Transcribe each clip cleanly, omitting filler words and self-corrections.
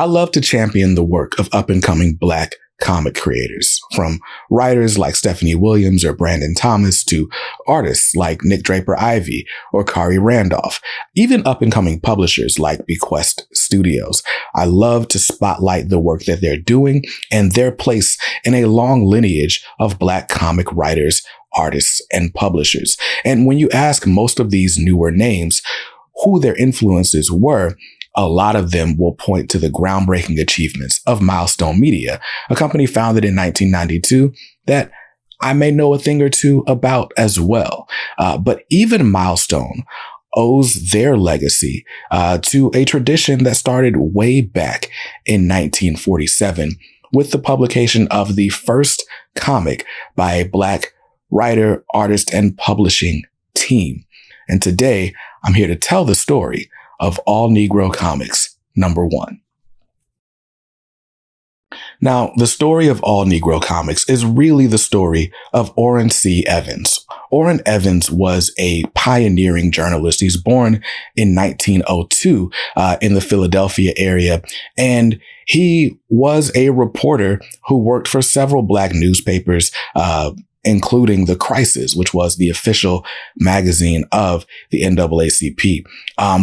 I love to champion the work of up-and-coming Black comic creators, from writers like Stephanie Williams or Brandon Thomas to artists like Nick Draper Ivey or Kari Randolph, even up-and-coming publishers like Bequest Studios. I love to spotlight the work that they're doing and their place in a long lineage of Black comic writers, artists, and publishers. And when you ask most of these newer names who their influences were, a lot of them will point to the groundbreaking achievements of Milestone Media, a company founded in 1992 that I may know a thing or two about as well. But even Milestone owes their legacy to a tradition that started way back in 1947 with the publication of the first comic by a Black writer, artist, and publishing team. And today, I'm here to tell the story of All-Negro Comics #1. Now, the story of All-Negro Comics is really the story of Orrin C. Evans. Orrin Evans was a pioneering journalist. He's born in 1902 in the Philadelphia area, and he was a reporter who worked for several Black newspapers, including The Crisis, which was the official magazine of the NAACP.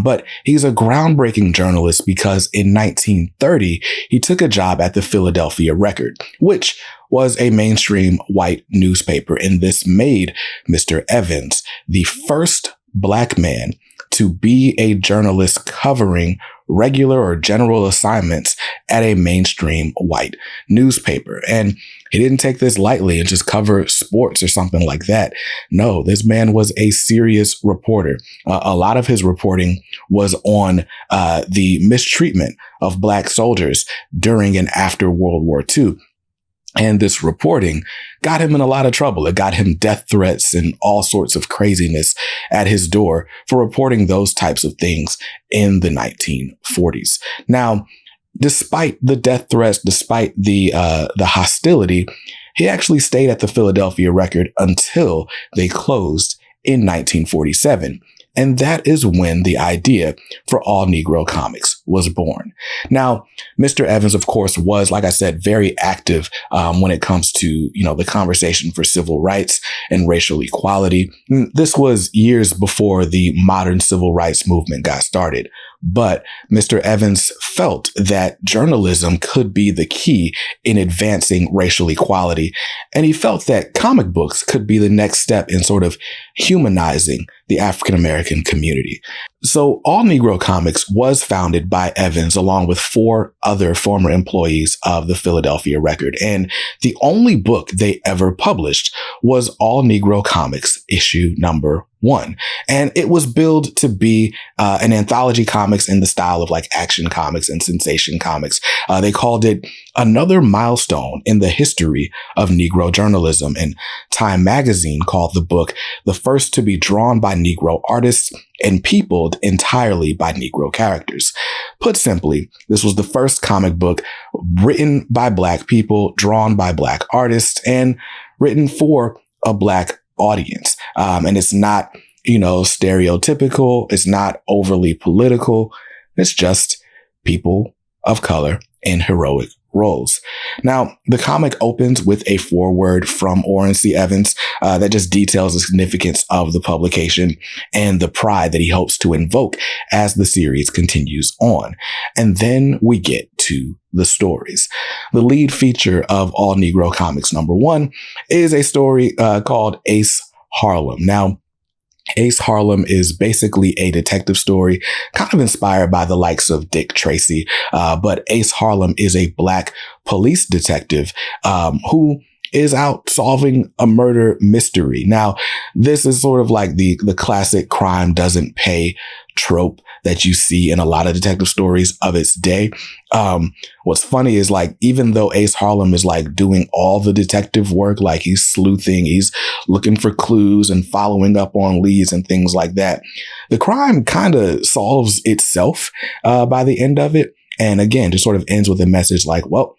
But he's a groundbreaking journalist because in 1930, he took a job at the Philadelphia Record, which was a mainstream white newspaper. And this made Mr. Evans the first Black man to be a journalist covering regular or general assignments at a mainstream white newspaper. And he didn't take this lightly and just cover sports or something like that. No, this man was a serious reporter. A lot of his reporting was on the mistreatment of Black soldiers during and after World War II. And this reporting got him in a lot of trouble. It got him death threats and all sorts of craziness at his door for reporting those types of things in the 1940s. Now, despite the death threats, despite the hostility, he actually stayed at the Philadelphia Record until they closed in 1947. And that is when the idea for All-Negro Comics was born. Now, Mr. Evans, of course, was, like I said, very active when it comes to, the conversation for civil rights and racial equality. This was years before the modern civil rights movement got started. But Mr. Evans felt that journalism could be the key in advancing racial equality. And he felt that comic books could be the next step in sort of humanizing the African-American community. So All-Negro Comics was founded by Evans along with 4 other former employees of the Philadelphia Record. And the only book they ever published was All-Negro Comics issue #1. And it was billed to be an anthology comics in the style of like Action Comics and Sensation Comics. They called it another milestone in the history of Negro journalism. And Time magazine called the book the first to be drawn by Negro artists and peopled entirely by Negro characters. Put simply, this was the first comic book written by Black people, drawn by Black artists, and written for a Black audience. And it's not, stereotypical. It's not overly political. It's just people of color in heroic roles. Now, the comic opens with a foreword from Orrin C. Evans that just details the significance of the publication and the pride that he hopes to invoke as the series continues on. And then we get to the stories. The lead feature of All-Negro Comics #1 is a story called Ace Harlem. Now, Ace Harlem is basically a detective story, kind of inspired by the likes of Dick Tracy. But Ace Harlem is a Black police detective who is out solving a murder mystery. Now, this is sort of like the classic crime doesn't pay trope that you see in a lot of detective stories of its day. What's funny is like, even though Ace Harlem is like doing all the detective work, like he's sleuthing, he's looking for clues and following up on leads and things like that, the crime kind of solves itself by the end of it. And again, just sort of ends with a message like, well,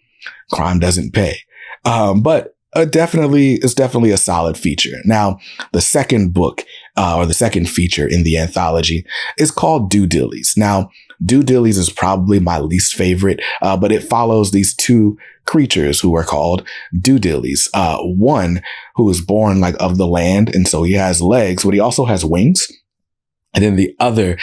crime doesn't pay. But It's definitely a solid feature. Now, the second book, or the second feature in the anthology is called Do Dillies. Now, Do Dillies is probably my least favorite, but it follows these two creatures who are called Do Dillies. One who is born like of the land, and so he has legs, but he also has wings. And then the other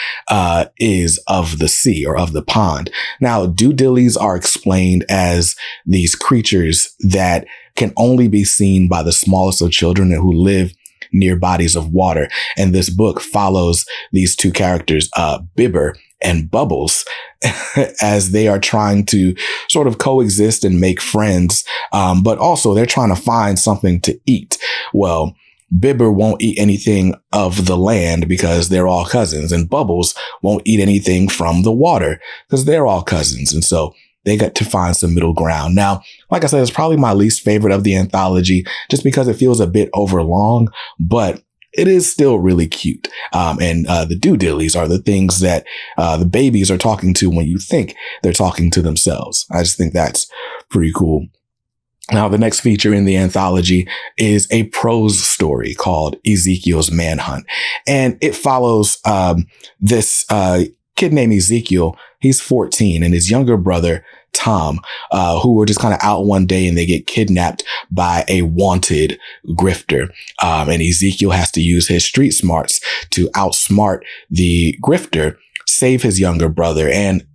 is of the sea or of the pond. Now, Do Dillies are explained as these creatures that can only be seen by the smallest of children who live near bodies of water. And this book follows these two characters, Bibber and Bubbles, as they are trying to sort of coexist and make friends. But also they're trying to find something to eat. Well, Bibber won't eat anything of the land because they're all cousins, and Bubbles won't eat anything from the water because they're all cousins. And so they got to find some middle ground. Now, like I said, it's probably my least favorite of the anthology just because it feels a bit overlong, but it is still really cute. And the Do Dillies are the things that the babies are talking to when you think they're talking to themselves. I just think that's pretty cool. Now, the next feature in the anthology is a prose story called Ezekiel's Manhunt. And it follows this kid named Ezekiel. He's 14, and his younger brother, Tom, who were just kind of out one day and they get kidnapped by a wanted grifter. And Ezekiel has to use his street smarts to outsmart the grifter, save his younger brother, and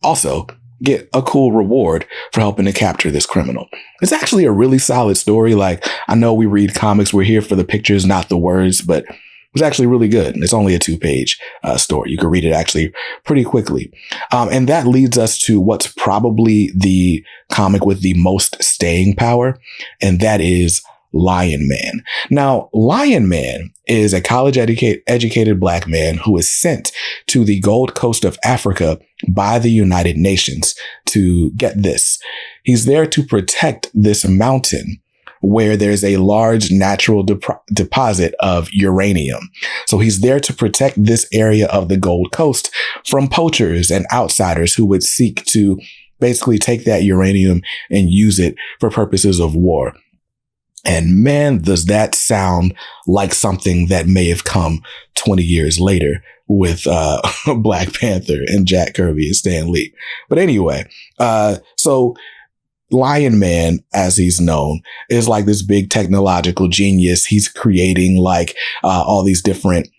also get a cool reward for helping to capture this criminal. It's actually a really solid story. Like, I know we read comics, we're here for the pictures, not the words, but it was actually really good. It's only a 2-page story. You can read it actually pretty quickly. And that leads us to what's probably the comic with the most staying power, and that is Lion Man. Now, Lion Man is a college-educated Black man who is sent to the Gold Coast of Africa by the United Nations to get this. He's there to protect this mountain where there's a large natural deposit of uranium. So he's there to protect this area of the Gold Coast from poachers and outsiders who would seek to basically take that uranium and use it for purposes of war. And man, does that sound like something that may have come 20 years later with Black Panther and Jack Kirby and Stan Lee. But anyway, so Lion Man, as he's known, is like this big technological genius. He's creating like all these different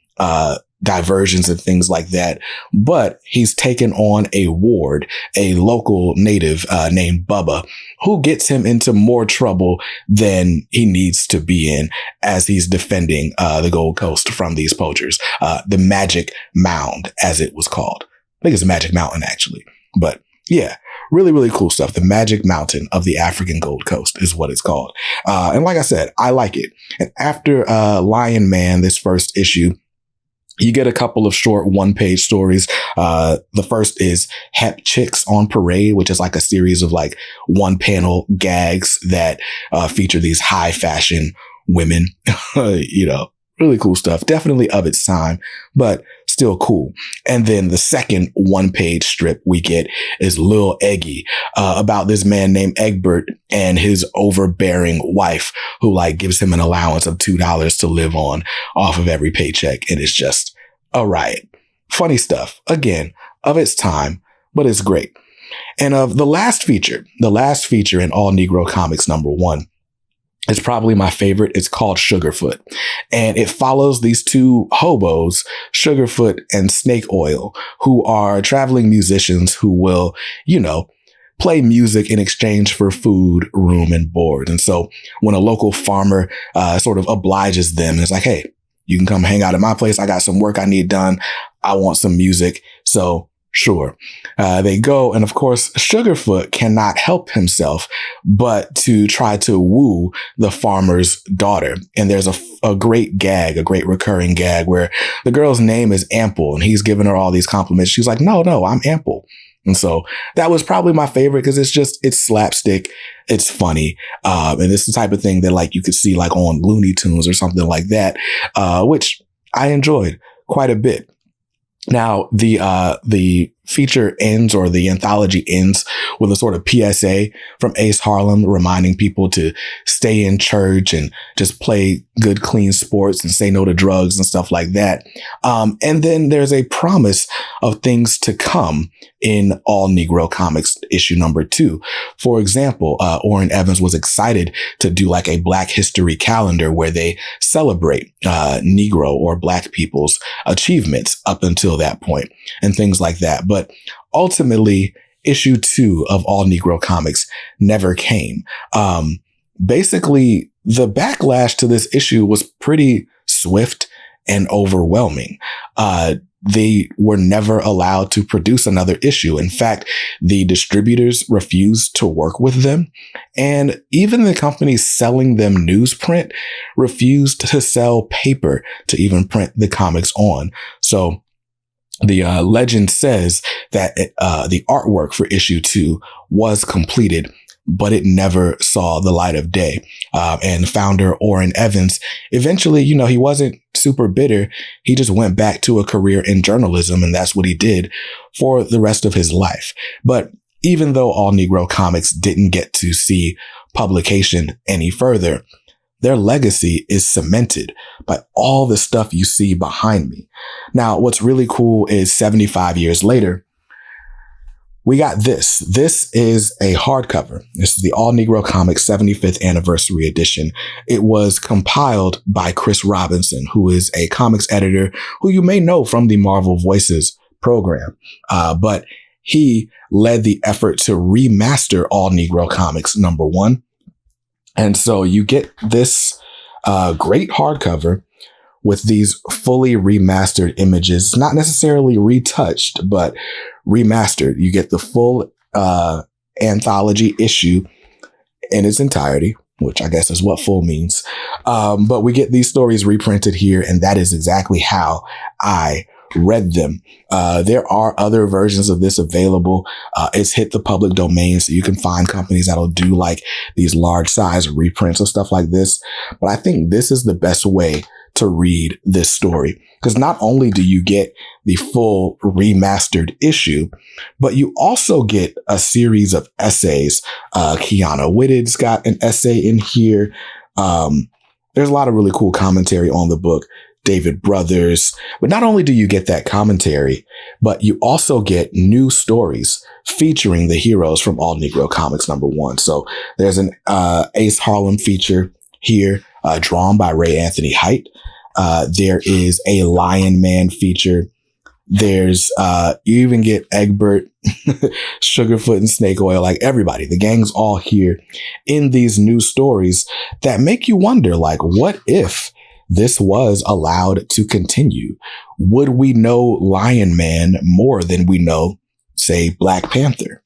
diversions and things like that. But he's taken on a ward, a local native named Bubba, who gets him into more trouble than he needs to be in as he's defending the Gold Coast from these poachers. The Magic Mound, as it was called. I think it's Magic Mountain, actually. But yeah, really, really cool stuff. The Magic Mountain of the African Gold Coast is what it's called. And like I said, I like it. And after Lion Man, this first issue, you get a couple of short 1-page stories. The first is Hep Chicks on Parade, which is like a series of like 1-panel gags that feature these high fashion women. You know, really cool stuff. Definitely of its time, but still cool. And then the second 1-page strip we get is Lil Eggy, about this man named Egbert and his overbearing wife who like gives him an allowance of $2 to live on off of every paycheck. And it's just a riot. Funny stuff. Again, of its time, but it's great. And of the last feature in All-Negro Comics #1, it's probably my favorite. It's called Sugarfoot. And it follows these two hobos, Sugarfoot and Snake Oil, who are traveling musicians who will, you know, play music in exchange for food, room, and board. And so when a local farmer sort of obliges them, and it's like, hey, you can come hang out at my place. I got some work I need done. I want some music. So sure. They go. And of course, Sugarfoot cannot help himself but to try to woo the farmer's daughter. And there's a great gag, a great recurring gag where the girl's name is Ample and he's giving her all these compliments. She's like, no, I'm Ample. And so that was probably my favorite because it's slapstick. It's funny. And it's the type of thing that like you could see like on Looney Tunes or something like that, which I enjoyed quite a bit. Now, the feature ends, or the anthology ends, with a sort of PSA from Ace Harlem reminding people to stay in church and just play good, clean sports and say no to drugs and stuff like that. And then there's a promise of things to come in All-Negro Comics issue number 2. For example, Orrin Evans was excited to do like a Black History calendar where they celebrate Negro or Black people's achievements up until that point and things like that. But ultimately, issue 2 of All-Negro Comics never came. Basically, the backlash to this issue was pretty swift and overwhelming. They were never allowed to produce another issue. In fact, the distributors refused to work with them. And even the companies selling them newsprint refused to sell paper to even print the comics on. So the legend says that the artwork for issue 2 was completed, but it never saw the light of day. And founder Orrin Evans, eventually, he wasn't super bitter. He just went back to a career in journalism, and that's what he did for the rest of his life. But even though All-Negro Comics didn't get to see publication any further, their legacy is cemented by all the stuff you see behind me. Now, what's really cool is 75 years later, we got this. This is a hardcover. This is the All-Negro Comics 75th Anniversary Edition. It was compiled by Chris Robinson, who is a comics editor who you may know from the Marvel Voices program. But he led the effort to remaster All-Negro Comics number 1. And so you get this great hardcover with these fully remastered images, not necessarily retouched, but remastered. You get the full anthology issue in its entirety, which I guess is what full means. But we get these stories reprinted here, and that is exactly how I read them. There are other versions of this available. It's hit the public domain, so you can find companies that'll do like these large size reprints of stuff like this. But I think this is the best way to read this story, because not only do you get the full remastered issue, but you also get a series of essays. Kiana Whitted's got an essay in here. There's a lot of really cool commentary on the book. David Brothers. But not only do you get that commentary, but you also get new stories featuring the heroes from All-Negro Comics number 1. So there's an Ace Harlem feature here, drawn by Ray Anthony Height. There is a Lion Man feature. There's, you even get Egbert, Sugarfoot, and Snake Oil, like everybody. The gang's all here in these new stories that make you wonder, like, what if this was allowed to continue? Would we know Lion Man more than we know, say, Black Panther?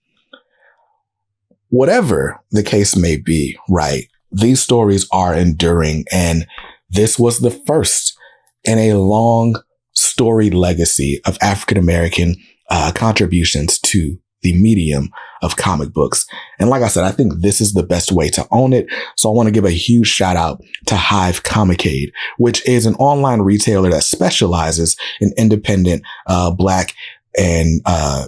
Whatever the case may be, right? These stories are enduring, and this was the first in a long storied legacy of African-American contributions to the medium of comic books. And like I said, I think this is the best way to own it. So I want to give a huge shout out to Hive Comicade, which is an online retailer that specializes in independent Black and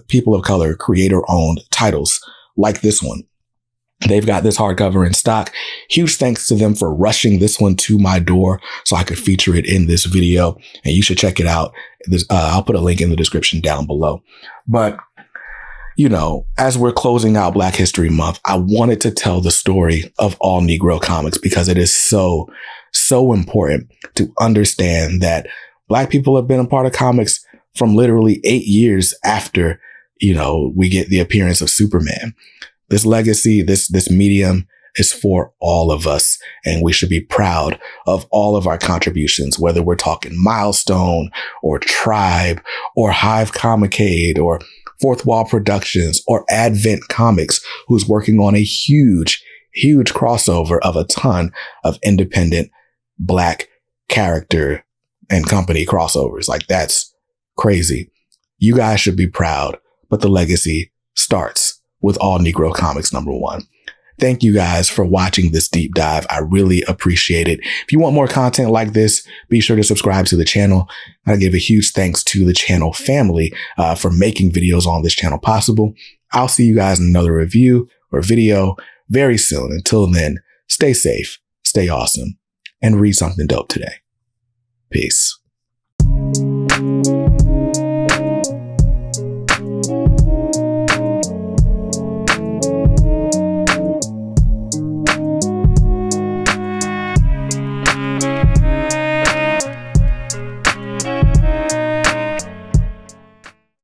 people of color creator-owned titles like this one. They've got this hardcover in stock. Huge thanks to them for rushing this one to my door so I could feature it in this video. And you should check it out. I'll put a link in the description down below. But, as we're closing out Black History Month, I wanted to tell the story of All-Negro Comics because it is so, so important to understand that Black people have been a part of comics from literally 8 years after, we get the appearance of Superman. This legacy, this medium is for all of us, and we should be proud of all of our contributions, whether we're talking Milestone or Tribe or Hive Comicade or Fourth Wall Productions or Advent Comics, who's working on a huge, huge crossover of a ton of independent Black character and company crossovers. Like, that's crazy. You guys should be proud, but the legacy starts with All-Negro Comics number 1. Thank you guys for watching this deep dive. I really appreciate it. If you want more content like this, be sure to subscribe to the channel. I give a huge thanks to the channel family for making videos on this channel possible. I'll see you guys in another review or video very soon. Until then, stay safe, stay awesome, and read something dope today. Peace.